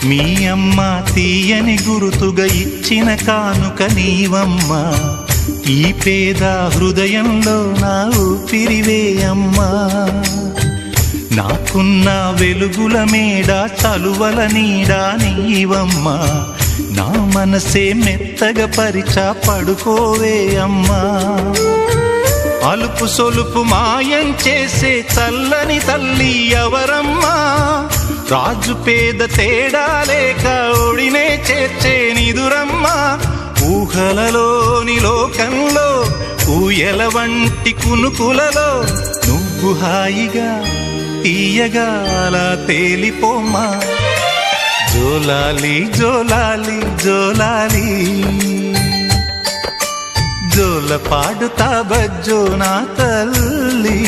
మీ అమ్మ తీయని గురుతుగా ఇచ్చిన కానుక నీవమ్మా, ఈ పేద హృదయంలో నా ఊపిరివే అమ్మా. నాకున్న వెలుగుల మేడ చలువల నీడా నీవమ్మా, నా మనసే మెత్తగా పరిచా పడుకోవే అమ్మా. అలుపు సొలుపు మాయం చేసే చల్లని తల్లి ఎవరమ్మా, రాజు పేద తేడా లేక ఒడినే చేర్చే నిదురమ్మా. ఊహలలోని లోకంలో ఊయల వంటి కునుకులలో నువ్వు హాయిగా తీయగా అలా తేలిపోమా. జోలాలి జోలాలి జోలాలి, జోల పాడుతా బజ్జో నా తల్లి.